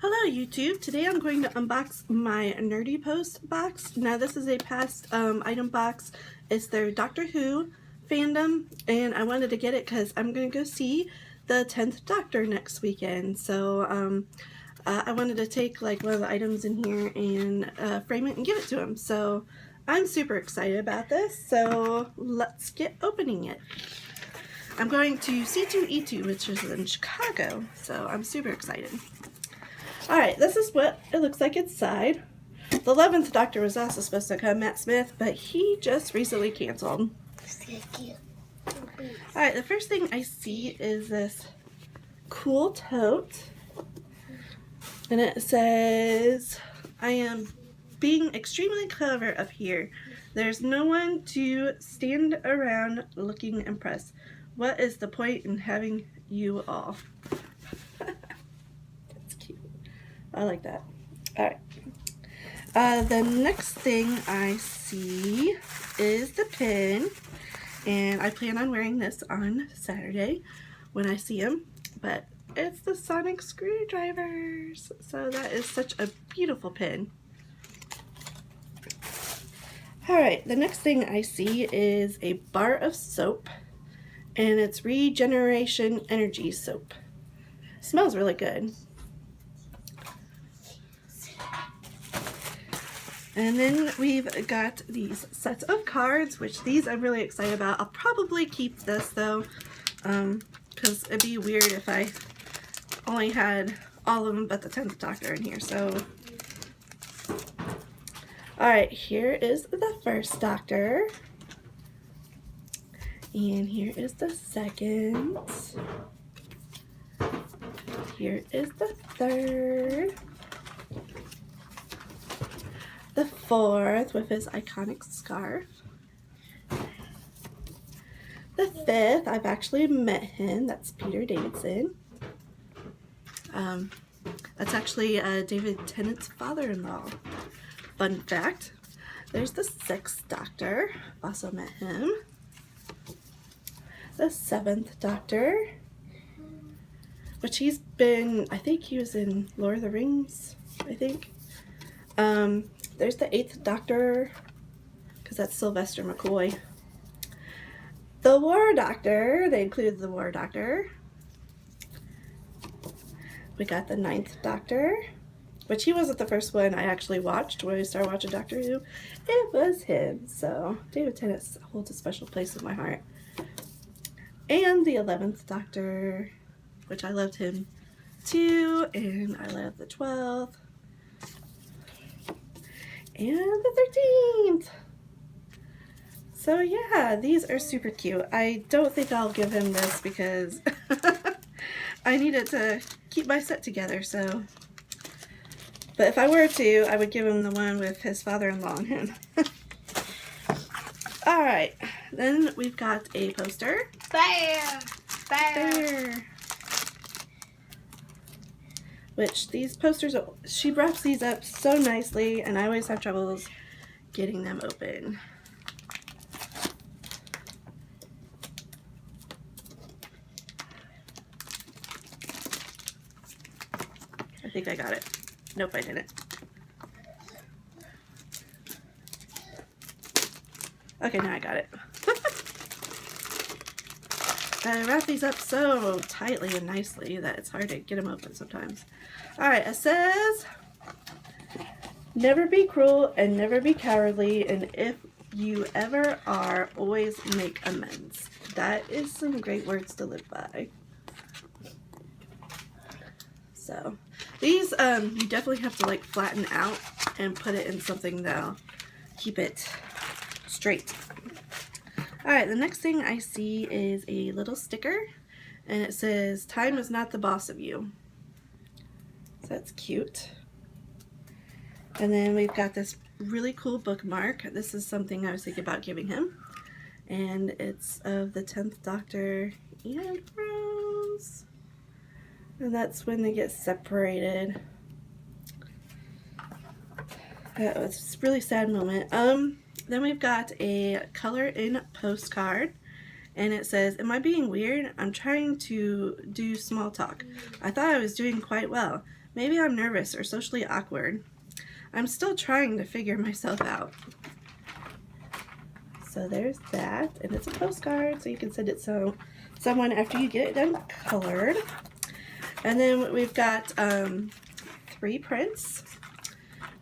Hello YouTube! Today I'm going to unbox my NerdyPost box. Now this is a past item box. It's their Doctor Who fandom and I wanted to get it because I'm going to go see the 10th Doctor next weekend. So I wanted to take like one of the items in here and frame it and give it to him. So I'm super excited about this. So let's get opening it. I'm going to C2E2, which is in Chicago. So I'm super excited. Alright, this is what it looks like inside. The 11th Doctor was also supposed to come, Matt Smith, but he just recently canceled. Alright, the first thing I see is this cool tote. And it says, I am being extremely clever up here. There's no one to stand around looking impressed. What is the point in having you all? I like that. Alright. The next thing I see is the pin. And I plan on wearing this on Saturday when I see him. But it's the sonic screwdrivers. So that is such a beautiful pin. Alright, the next thing I see is a bar of soap. And it's Regeneration Energy Soap. It smells really good. And then we've got these sets of cards, which these I'm really excited about. I'll probably keep this though, because it'd be weird if I only had all of them but the 10th Doctor in here. So, alright, here is the first Doctor. And here is the second. Here is the third. The fourth with his iconic scarf. The fifth, I've actually met him. That's Peter Davidson. That's actually David Tennant's father-in-law. Fun fact. There's the sixth Doctor. Also met him. The seventh Doctor, which he's been, I think he was in Lord of the Rings, I think. There's the 8th Doctor, because that's Sylvester McCoy. The War Doctor, they included the War Doctor. We got the 9th Doctor, which he wasn't the first one I actually watched when I started watching Doctor Who. It was him, so David Tennant holds a special place in my heart. And the 11th Doctor, which I loved him too, and I love the 12th. And the 13th. So yeah, these are super cute. I don't think I'll give him this because I need it to keep my set together, so. But if I were to, I would give him the one with his father-in-law on him. Alright, then we've got a poster. Bear! Bear! Which these posters, she wraps these up so nicely, and I always have troubles getting them open. I think I got it. Nope, I didn't. Okay, now I got it. I wrap these up so tightly and nicely that it's hard to get them open sometimes. Alright, it says, never be cruel and never be cowardly, and if you ever are, always make amends. That is some great words to live by. So, these you definitely have to like flatten out and put it in something that'll keep it straight. Alright, the next thing I see is a little sticker, and it says, time is not the boss of you. So that's cute. And then we've got this really cool bookmark. This is something I was thinking about giving him. And it's of the 10th Doctor and Rose. And that's when they get separated. That was a really sad moment. Then we've got a color in postcard, And it says, "Am I being weird? I'm trying to do small talk. I thought I was doing quite well. Maybe I'm nervous or socially awkward. I'm still trying to figure myself out." So there's that, and it's a postcard, so you can send it to someone after you get it done colored. And then we've got 3 prints.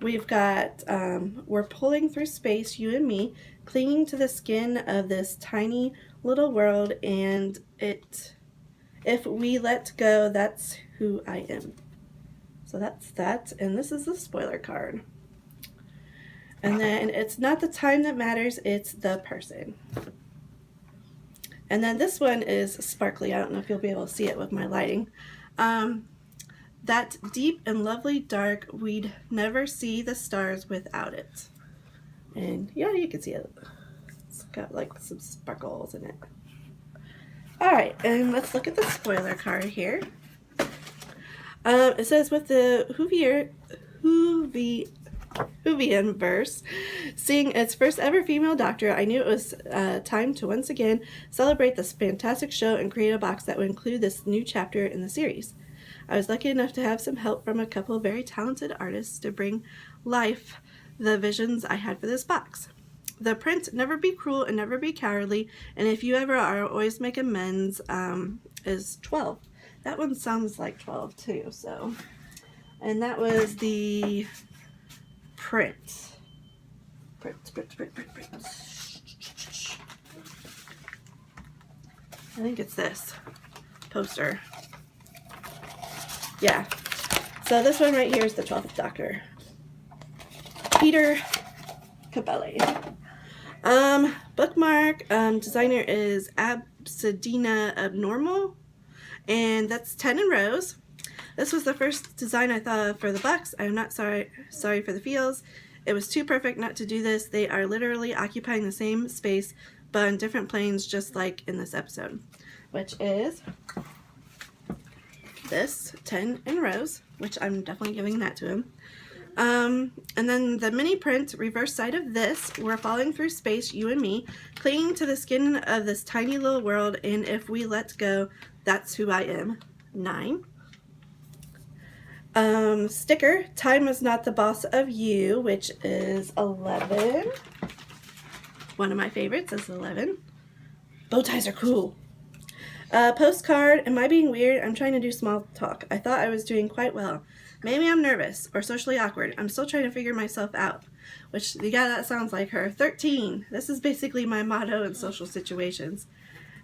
We've got "We're pulling through space, you and me, clinging to the skin of this tiny little world, and if we let go, that's who I am." So that's that, and this is the spoiler card. And then "It's not the time that matters, it's the person." And then this one is sparkly. I don't know if you'll be able to see it with my lighting. "That deep and lovely dark, we'd never see the stars without it." And yeah, you can see it. It's got like some sparkles in it. Alright, and let's look at the spoiler card here. It says, "With the Whovian verse seeing its first ever female doctor, I knew it was time to once again celebrate this fantastic show and create a box that would include this new chapter in the series. I was lucky enough to have some help from a couple of very talented artists to bring life the visions I had for this box. The print, 'Never be cruel and never be cowardly, and if you ever are, always make amends,' is 12. That one sounds like 12 too, so. And that was the print. Print. I think it's this poster. Yeah. So this one right here is the 12th Doctor. Peter Capelli. Bookmark, designer is Absidina Abnormal, and that's 10 in rows. This was the first design I thought of for the box. I am not sorry for the feels. It was too perfect not to do this. They are literally occupying the same space, but on different planes, just like in this episode, which is this 10 in rows, which I'm definitely giving that to him. And then the mini print, reverse side of this, "We're falling through space, you and me, clinging to the skin of this tiny little world, and if we let go, that's who I am." 9. Sticker, "Time is not the boss of you," which is 11. One of my favorites is 11. Bow ties are cool. Postcard, "Am I being weird? I'm trying to do small talk. I thought I was doing quite well. Maybe I'm nervous or socially awkward. I'm still trying to figure myself out," which, yeah, that sounds like her. 13. This is basically my motto in social situations.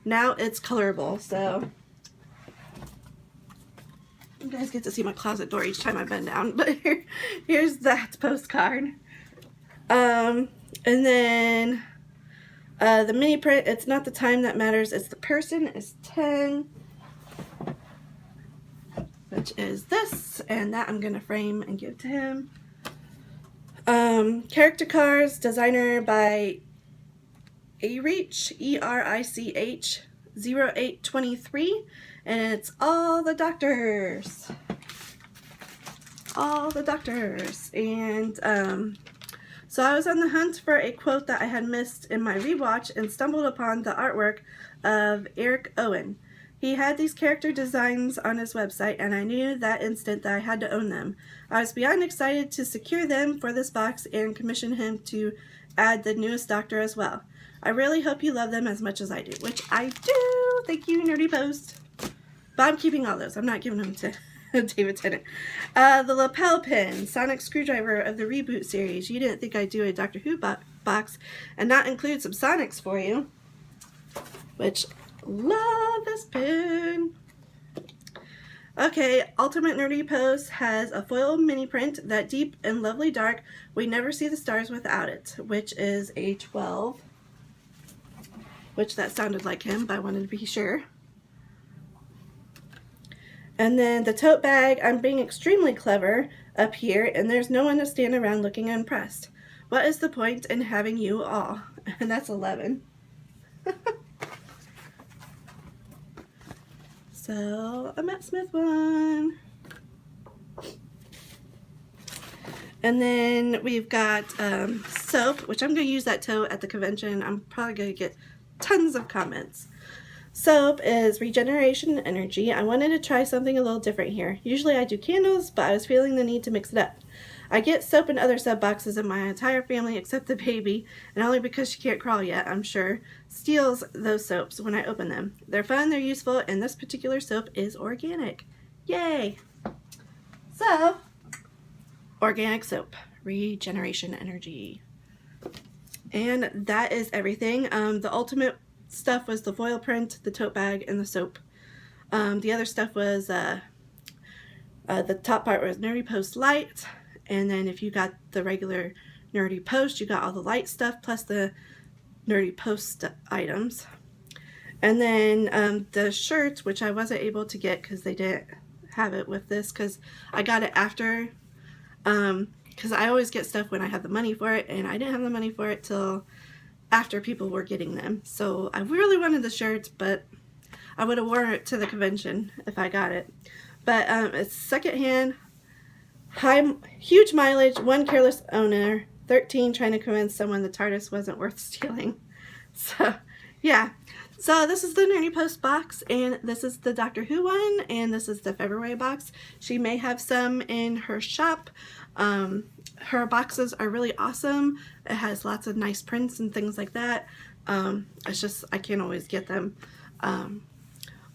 Now it's colorable, so you guys get to see my closet door each time I bend down, but here's that postcard. And then the mini print, "It's not the time that matters, it's the person," is 10, which is this, and that I'm going to frame and give to him. Character cards, designer by Erich, ERICH 0823, and it's all the doctors. All the doctors. And so I was on the hunt for a quote that I had missed in my rewatch and stumbled upon the artwork of Eric Owen. He had these character designs on his website, and I knew that instant that I had to own them. I was beyond excited to secure them for this box and commission him to add the newest Doctor as well. I really hope you love them as much as I do, which I do. Thank you, NerdyPost. But I'm keeping all those. I'm not giving them to David Tennant. The lapel pin, sonic screwdriver of the reboot series. You didn't think I'd do a Doctor Who box and not include some sonics for you, which, love this pin. Okay, Ultimate NerdyPost has a foil mini print, "That deep and lovely dark, we never see the stars without it," which is a 12, which that sounded like him, but I wanted to be sure. And then the tote bag, "I'm being extremely clever up here, and there's no one to stand around looking impressed. What is the point in having you all?" And that's 11. So, a Matt Smith one. And then we've got soap, which I'm going to use that tote at the convention. I'm probably going to get tons of comments. soap is Regeneration Energy. I wanted to try something a little different here. Usually I do candles, but I was feeling the need to mix it up. I get soap in other sub boxes in my entire family except the baby, and only because she can't crawl yet, I'm sure, steals those soaps when I open them. They're fun, they're useful, and this particular soap is organic. Yay! So, organic soap, Regeneration Energy. And that is everything. The ultimate stuff was the foil print, the tote bag, and the soap. The other stuff was, the top part was NerdyPost Light, and then if you got the regular NerdyPost, you got all the light stuff plus the NerdyPost items. And then the shirts, which I wasn't able to get because they didn't have it with this, because I got it after, because I always get stuff when I have the money for it, and I didn't have the money for it till after people were getting them. So I really wanted the shirts, but I would have worn it to the convention if I got it. But it's secondhand, huge mileage, 1 careless owner, 13 trying to convince someone the TARDIS wasn't worth stealing. So yeah, so this is the NerdyPost box, and this is the Doctor Who one, and this is the February box. She may have some in her shop. Her boxes are really awesome. It has lots of nice prints and things like that. It's just I can't always get them.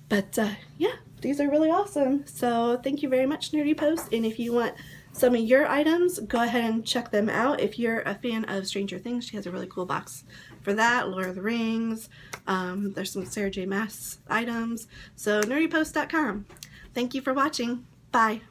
But yeah, these are really awesome. So thank you very much, NerdyPost. And if you want some of your items, go ahead and check them out. If you're a fan of Stranger Things, she has a really cool box for that. Lord of the Rings. There's some Sarah J. Maas items. So nerdypost.com. Thank you for watching. Bye.